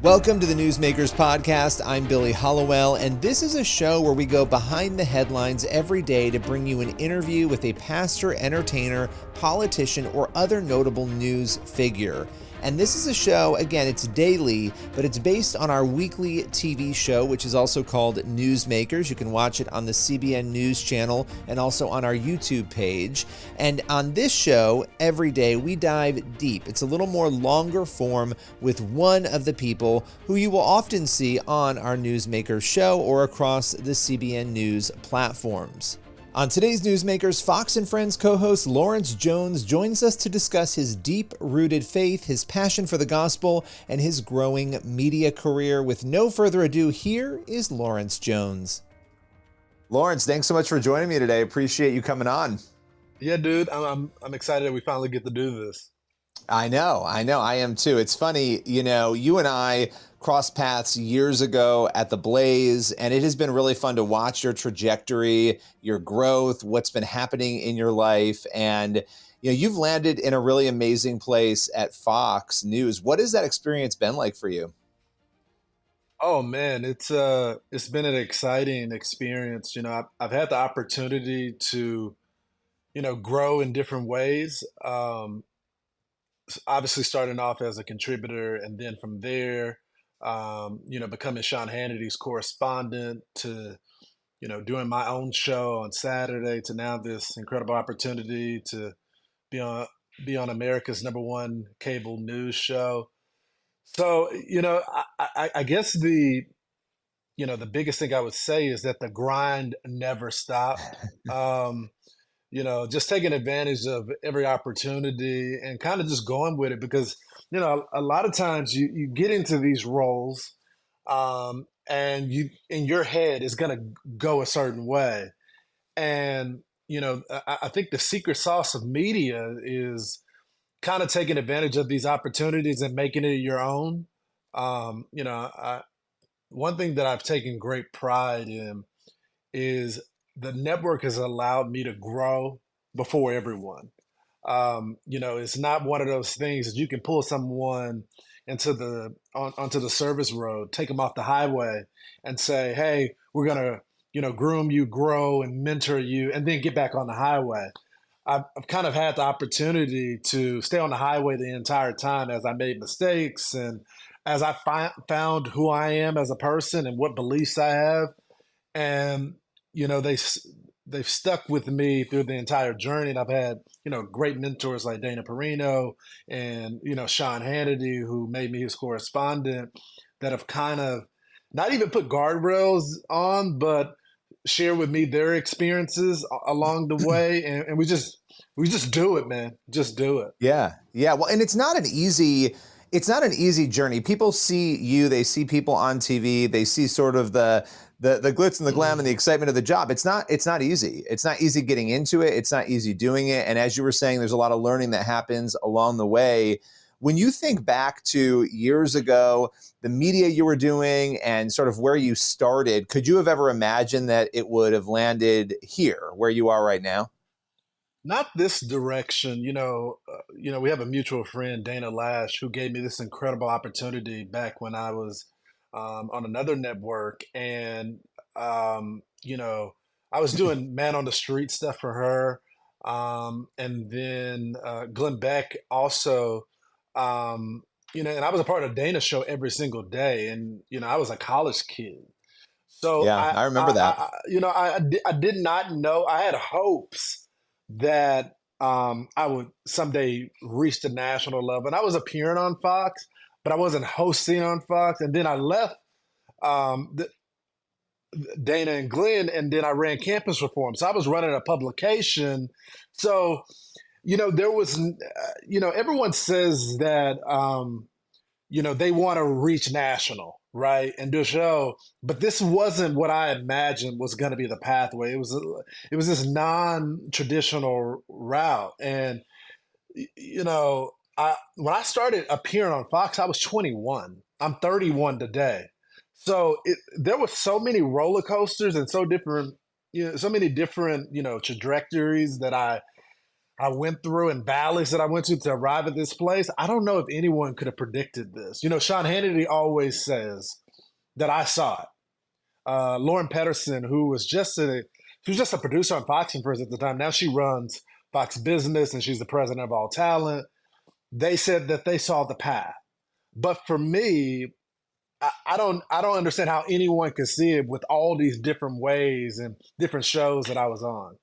Welcome to the Newsmakers Podcast. I'm Billy Hollowell, and this is a show where we go behind the headlines every day to bring you an interview with a pastor, entertainer, politician, or other notable news figure. And this is a show, again, it's daily, but it's based on our weekly TV show, which is also called Newsmakers. You can watch it on the CBN News channel and also on our YouTube page. And on this show, every day, we dive deep. It's a little more longer form with one of the people who you will often see on our Newsmakers show or across the CBN News platforms. On today's Newsmakers, Fox and Friends co-host Lawrence Jones joins us to discuss his deep-rooted faith, his passion for the gospel, and his growing media career. With no further ado, here is Lawrence Jones. Lawrence, thanks so much for joining me today. Appreciate you coming on. Yeah, dude, I'm excited that we finally get to do this. I know, I am too. It's funny, you and I crossed paths years ago at the Blaze, and it has been really fun to watch your trajectory, your growth, what's been happening in your life. And, you've landed in a really amazing place at Fox News. What has that experience been like for you? Oh man, it's been an exciting experience. I've had the opportunity to, grow in different ways. Obviously starting off as a contributor, and then from there, becoming Sean Hannity's correspondent to, doing my own show on Saturday, to now this incredible opportunity to be on America's #1 cable news show. So, I guess the biggest thing I would say is that the grind never stopped. Just taking advantage of every opportunity and kind of just going with it because, a lot of times you get into these roles, and you in your head is going to go a certain way. And, I think the secret sauce of media is kind of taking advantage of these opportunities and making it your own. One thing that I've taken great pride in is the network has allowed me to grow before everyone. It's not one of those things that you can pull someone onto the service road, take them off the highway, and say, "Hey, we're gonna, groom you, grow, and mentor you, and then get back on the highway." I've kind of had the opportunity to stay on the highway the entire time as I made mistakes and as I found who I am as a person and what beliefs I have. And you know they they've stuck with me through the entire journey. And I've had great mentors like Dana Perino and Sean Hannity, who made me his correspondent, that have kind of not even put guardrails on, but share with me their experiences along the way, and we just do it, man. Just do it. Yeah. Yeah. Well, and it's not an easy journey. People see you, they see people on TV, they see sort of the glitz and the glam and the excitement of the job. It's not easy. It's not easy getting into it. It's not easy doing it. And as you were saying, there's a lot of learning that happens along the way. When you think back to years ago, the media you were doing and sort of where you started, could you have ever imagined that it would have landed here where you are right now? Not this direction. We have a mutual friend, Dana Lash, who gave me this incredible opportunity back when I was on another network, and I was doing man on the street stuff for her, and then Glenn Beck also, and I was a part of Dana's show every single day, and I was a college kid, so Yeah, I remember that. I did not know. I had hopes that I would someday reach the national level, and I was appearing on Fox, but I wasn't hosting on Fox. And then I left the, Dana and Glenn, and then I ran campus reform. So I was running a publication. So there was, everyone says that they want to reach national, right, and do a show. But this wasn't what I imagined was going to be the pathway. It was this non-traditional route. And when I started appearing on Fox, I was 21. I'm 31 today. So there were so many roller coasters and so many different trajectories that I I went through and valleys that I went to arrive at this place. I don't know if anyone could have predicted this. You know, Sean Hannity always says that I saw it. Lauren Pedersen, she was just a producer on Fox and Friends at the time. Now she runs Fox Business and she's the president of All Talent. They said that they saw the path. But for me, I don't understand how anyone could see it with all these different ways and different shows that I was on.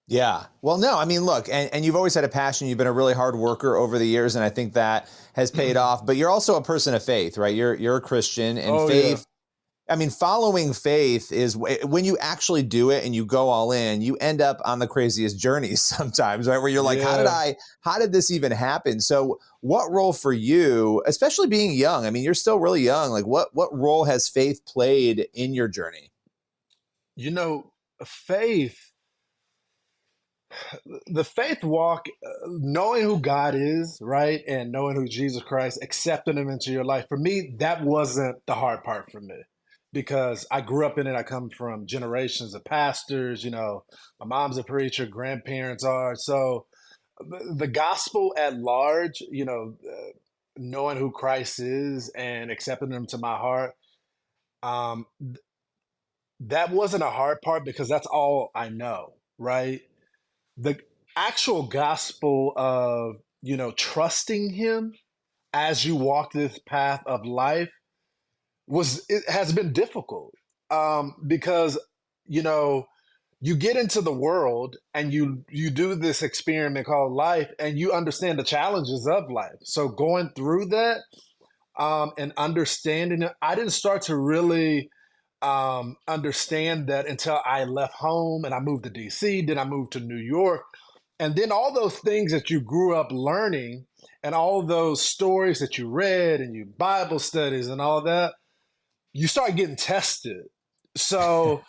Yeah. Well, no, I mean, look, and you've always had a passion. You've been a really hard worker over the years, and I think that has paid off. But you're also a person of faith, right? You're a Christian, and Oh yeah, faith, I mean, following faith is when you actually do it and you go all in, you end up on the craziest journeys sometimes, right? Where you're like, yeah. how did this even happen? So what role for you, especially being young? I mean, you're still really young. Like what role has faith played in your journey? You know, faith, the faith walk, knowing who God is, right, and knowing who Jesus Christ, accepting Him into your life. For me, that wasn't the hard part for me because I grew up in it. I come from generations of pastors. You know, my mom's a preacher, grandparents are. So the gospel at large, you know, knowing who Christ is and accepting Him to my heart, um, that wasn't a hard part because that's all I know, right? The actual gospel of, you know, trusting Him as you walk this path of life it has been difficult, because, you know, you get into the world and you do this experiment called life and you understand the challenges of life. So going through that, and understanding it, I didn't start to really understand that until I left home and I moved to DC. Then I moved to New York. And then all those things that you grew up learning and all those stories that you read and your Bible studies and all that, you start getting tested. So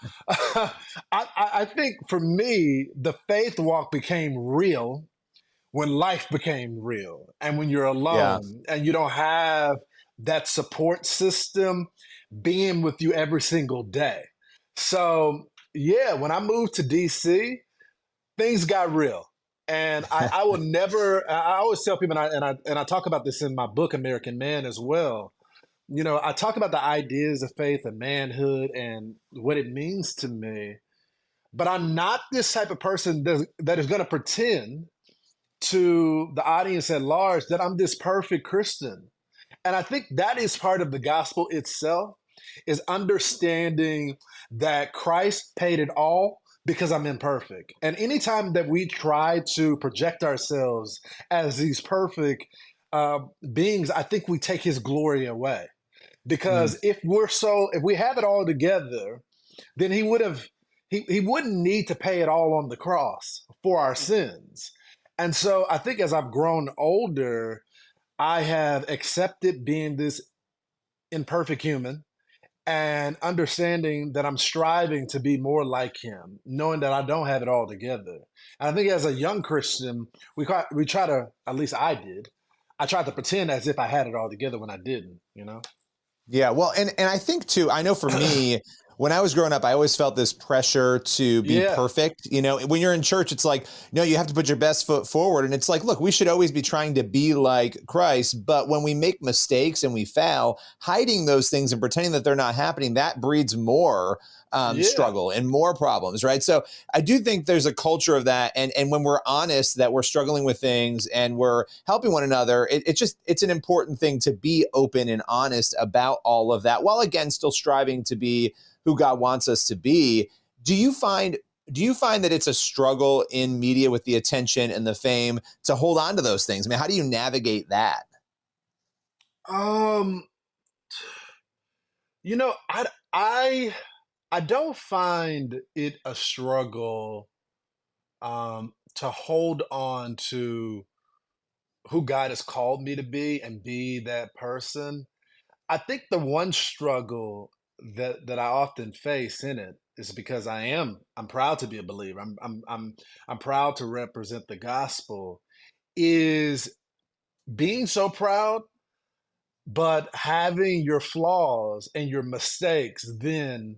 I think for me, the faith walk became real when life became real and when you're Yeah. alone and you don't have that support system being with you every single day. So, yeah, when I moved to DC, things got real. And I will never, I always tell people, and I talk about this in my book, American Man, as well. You know, I talk about the ideas of faith and manhood and what it means to me, but I'm not this type of person that is going to pretend to the audience at large that I'm this perfect Christian. And I think that is part of the gospel itself is understanding that Christ paid it all because I'm imperfect. And anytime that we try to project ourselves as these perfect uh, beings, I think we take his glory away. Mm. Because if we have it all together, then he wouldn't need to pay it all on the cross for our sins. And so I think as I've grown older, I have accepted being this imperfect human and understanding that I'm striving to be more like him, knowing that I don't have it all together. And I think as a young Christian, we try to, at least I did, I tried to pretend as if I had it all together when I didn't, you know? Yeah, well, and I think too, I know for me, when I was growing up, I always felt this pressure to be Yeah, perfect. You know, when you're in church, it's like, no, you have to put your best foot forward. And it's like, look, we should always be trying to be like Christ. But when we make mistakes and we fail, hiding those things and pretending that they're not happening, that breeds more yeah, struggle and more problems, right? So I do think there's a culture of that. And when we're honest that we're struggling with things and we're helping one another, it's an important thing to be open and honest about all of that, while again still striving to be who God wants us to be. Do you find do you find that it's a struggle in media with the attention and the fame to hold on to those things? I mean, how do you navigate that? um, you know, I I don't find it a struggle to hold on to who God has called me to be and be that person. I think the one struggle that I often face in it is because I'm proud to be a believer. I'm proud to represent the gospel. Is being so proud, but having your flaws and your mistakes then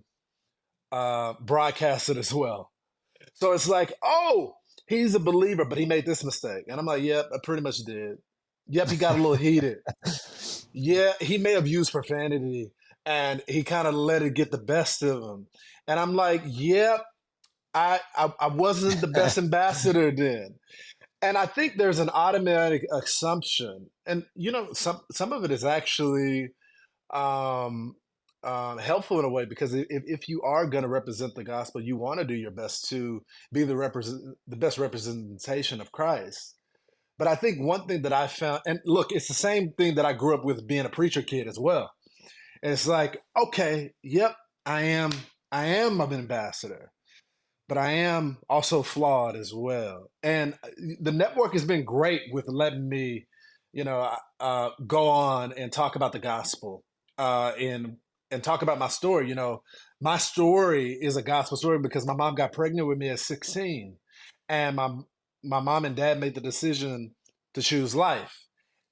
broadcasted as well. So it's like, oh, he's a believer, but he made this mistake. And I'm like, yep, I pretty much did. Yep, he got a little heated. Yeah, he may have used profanity and he kind of let it get the best of him. And I'm like, yep, I wasn't the best ambassador then. And I think there's an automatic assumption. And some of it is actually um, helpful in a way because if you are going to represent the gospel, you want to do your best to be the best representation of Christ. But I think one thing that I found, and look, it's the same thing that I grew up with being a preacher kid as well. And it's like, okay, yep, I am, I am an ambassador, but I am also flawed as well. And the network has been great with letting me, go on and talk about the gospel, and talk about my story. My story is a gospel story because my mom got pregnant with me at 16, and my mom and dad made the decision to choose life.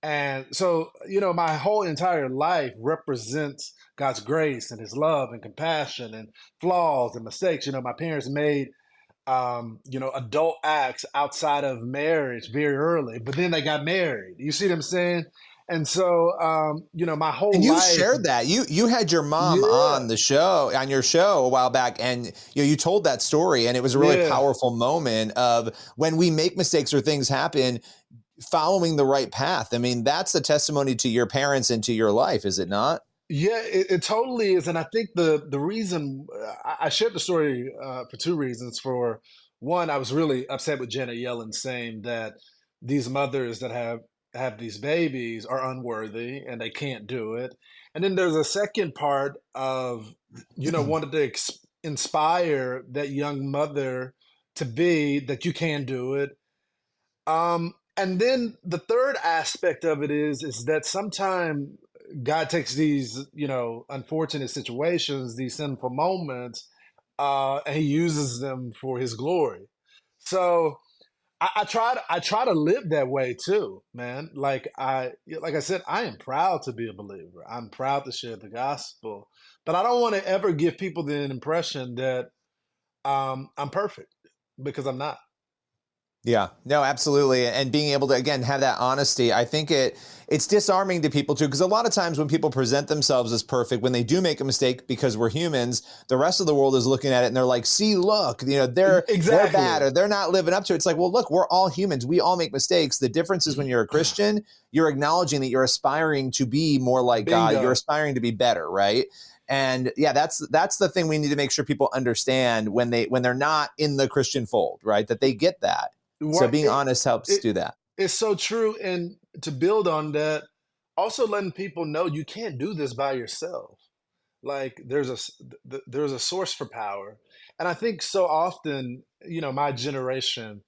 And so, my whole entire life represents God's grace and His love and compassion and flaws and mistakes. My parents made adult acts outside of marriage very early, but then they got married. You see what I'm saying? And so, my And whole you life, shared that. You had your mom yeah, on the show, on your show a while back, and you told that story, and it was a really yeah. powerful moment of when we make mistakes or things happen, following the right path. I mean, that's the testimony to your parents and to your life, is it not? Yeah, it totally is, and I think the reason I shared the story for two reasons. For one, I was really upset with Janet Yellen saying that these mothers that have these babies are unworthy and they can't do it. And then there's a second part of wanted to inspire that young mother to be that you can do it. And then the third aspect of it is that sometimes God takes these, unfortunate situations, these sinful moments, and He uses them for His glory. So I try to live that way too, man. Like I said, I am proud to be a believer. I'm proud to share the gospel, but I don't want to ever give people the impression that I'm perfect because I'm not. Yeah, no, absolutely. And being able to, again, have that honesty, I think it's disarming to people too, because a lot of times when people present themselves as perfect, when they do make a mistake, because we're humans, the rest of the world is looking at it and they're like, see, look, they're bad Exactly. or they're not living up to it. It's like, well, look, we're all humans. We all make mistakes. The difference is when you're a Christian, you're acknowledging that you're aspiring to be more like God. You're Bingo. aspiring to be better, right? And yeah, that's the thing we need to make sure people understand when they're not in the Christian fold, right? That they get that. So Right. being honest helps It do that. it's so true. And to build on that, also letting people know you can't do this by yourself. Like there's a source for power. And I think so often, my generation,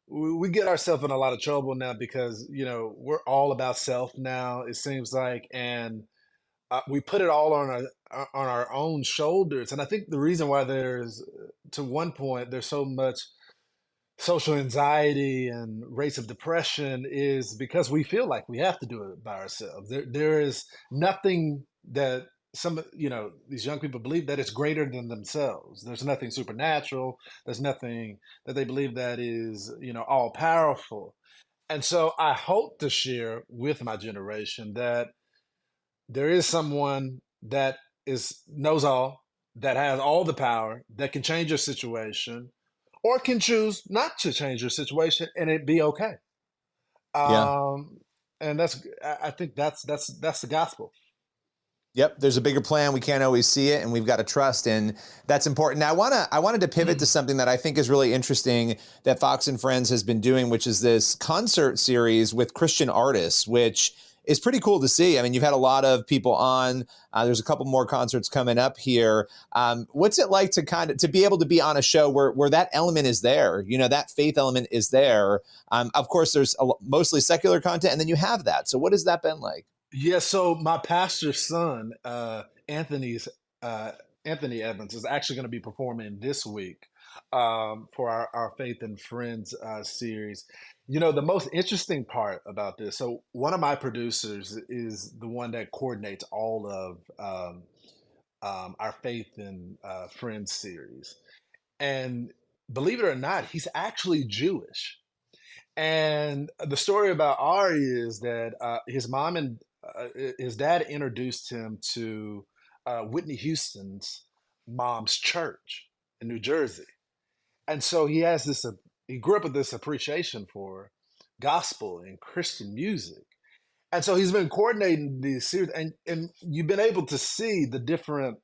we get ourselves in a lot of trouble now because, we're all about self now, it seems like, and we put it all on our own shoulders. And I think the reason why to one point, there's so much social anxiety and rates of depression is because we feel like we have to do it by ourselves. There is nothing that these young people believe that is greater than themselves. There's nothing supernatural. There's nothing that they believe that is, all powerful. And so I hope to share with my generation that there is someone that is knows all, that has all the power, that can change your situation, or can choose not to change your situation and it be okay. Yeah. Um, and I think that's the gospel. Yep, there's a bigger plan. We can't always see it, and we've got to trust, and that's important. Now, I wanted to pivot to something that I think is really interesting that Fox and Friends has been doing, which is this concert series with Christian artists, which is pretty cool to see. I mean, you've had a lot of people on. There's a couple more concerts coming up here. What's it like to to be able to be on a show where that element is there? That faith element is there. Of course, there's mostly secular content, and then you have that. So, what has that been like? Yeah, so my pastor's son, Anthony's uh, Anthony Evans, is actually going to be performing this week for our Faith and Friends series. The most interesting part about this, so one of my producers is the one that coordinates all of our Faith and Friends series. And believe it or not, he's actually Jewish. And the story about Ari is that his mom and his dad introduced him to Whitney Houston's mom's church in New Jersey. And so he has this, he grew up with this appreciation for gospel and Christian music. And so he's been coordinating these series, and you've been able to see the different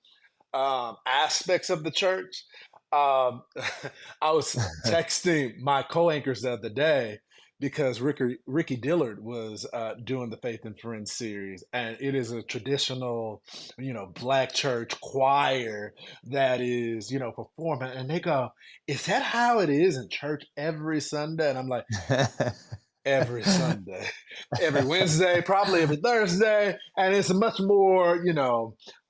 aspects of the church. Um, I was texting my co-anchors the other day because Ricky Dillard was doing the Faith and Friends series, and it is a traditional, black church choir that is, performing, and they go, "Is that how it is in church every Sunday?" And I'm like, every Sunday, every Wednesday, probably every Thursday, and it's much more,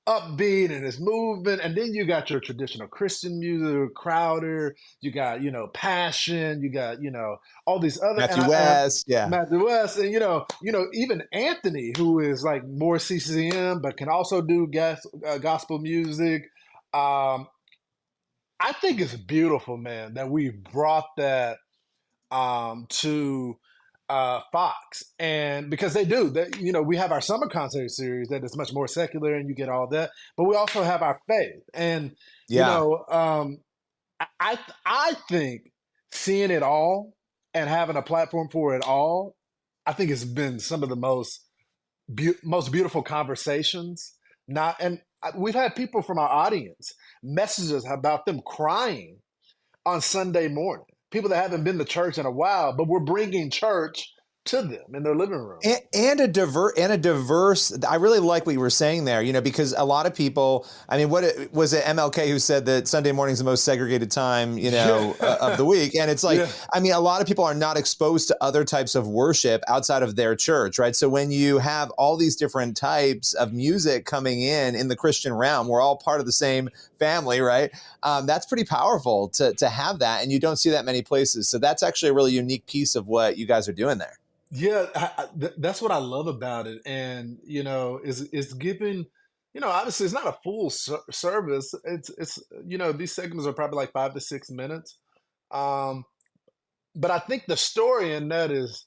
upbeat and it's moving. And then you got your traditional Christian music, Crowder, you got, Passion, you got, all these other Matthew West, yeah. Matthew West, and even Anthony, who is like more CCM, but can also do gospel music. Um, I think it's beautiful, man, that we've brought that to Fox, and because they do that, we have our summer concert series that is much more secular, and you get all that, but we also have our faith, and Yeah. I think seeing it all and having a platform for it all, I think it's been some of the most beautiful conversations. Not and we've had people from our audience message us about them crying on Sunday morning. People that haven't been to church in a while, but we're bringing church to them in their living room. And a diverse. I really like what you were saying there. Because a lot of people. I mean, was it MLK who said that Sunday morning is the most segregated time, of the week? And it's like, Yeah. I mean, a lot of people are not exposed to other types of worship outside of their church, right? So when you have all these different types of music coming in the Christian realm, we're all part of the same family, right? That's pretty powerful to have that, and you don't see that many places. So that's actually a really unique piece of what you guys are doing there. Yeah, that's what I love about it, and is giving. Obviously, it's not a full service. It's these segments are probably like 5 to 6 minutes, um, but I think the story in that is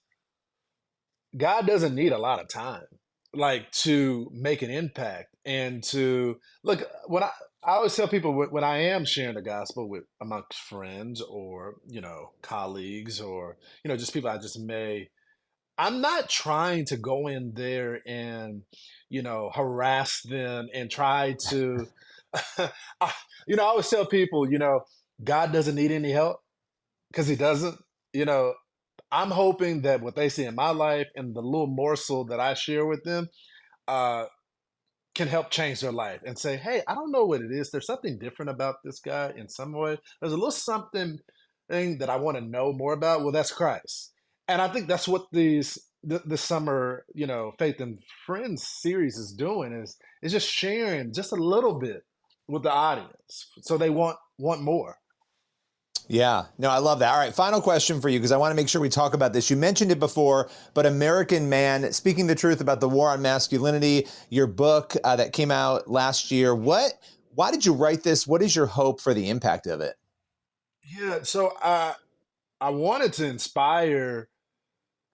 God doesn't need a lot of time, like to make an impact and to look. I always tell people when I am sharing the gospel with amongst friends or colleagues or just people I just may. I'm not trying to go in there and, harass them and try to, I always tell people, God doesn't need any help because he doesn't. You know, I'm hoping that what they see in my life and the little morsel that I share with them uh, can help change their life and say, hey, I don't know what it is. There's something different about this guy in some way. There's a little something thing that I want to know more about. Well, that's Christ. And I think that's what the summer, Faith and Friends series is doing is just sharing just a little bit with the audience. So they want more. Yeah, no, I love that. All right, final question for you, because I want to make sure we talk about this. You mentioned it before, but American Man, Speaking the Truth About the War on Masculinity, your book that came out last year. Why did you write this? What is your hope for the impact of it? Yeah, so I wanted to inspire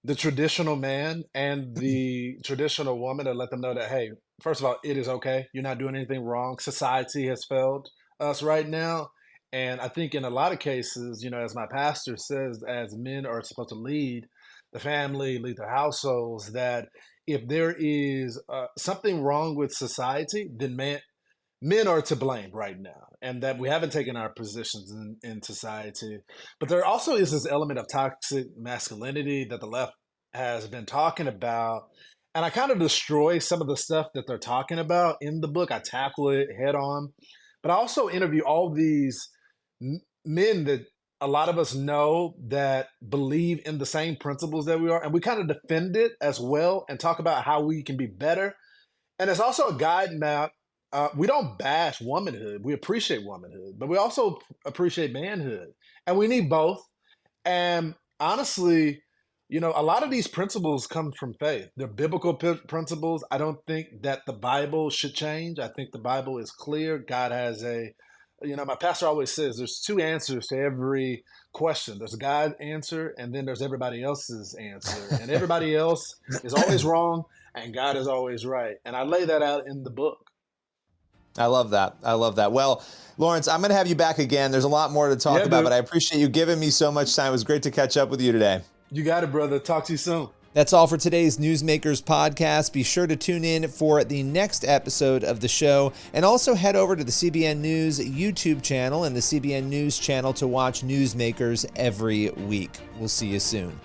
the traditional man and the traditional woman and let them know that, hey, first of all, it is okay. You're not doing anything wrong. Society has failed us right now. And I think in a lot of cases, as my pastor says, as men are supposed to lead the family, lead their households, that if there is something wrong with society, then men are to blame right now, and that we haven't taken our positions in society. But there also is this element of toxic masculinity that the left has been talking about. And I kind of destroy some of the stuff that they're talking about in the book. I tackle it head on. But I also interview all these men that a lot of us know that believe in the same principles that we are. And we kind of defend it as well and talk about how we can be better, and it's also a guide map. We don't bash womanhood. We appreciate womanhood, but we also appreciate manhood. And we need both. And honestly, a lot of these principles come from faith. They're biblical principles. I don't think that the Bible should change. I think the Bible is clear. God has a My pastor always says there's two answers to every question. There's God's answer, and then there's everybody else's answer. And everybody else is always wrong, and God is always right. And I lay that out in the book. I love that. I love that. Well, Lawrence, I'm going to have you back again. There's a lot more to talk about, but I appreciate you giving me so much time. It was great to catch up with you today. You got it, brother. Talk to you soon. That's all for today's Newsmakers podcast. Be sure to tune in for the next episode of the show, and also head over to the CBN News YouTube channel and the CBN News channel to watch Newsmakers every week. We'll see you soon.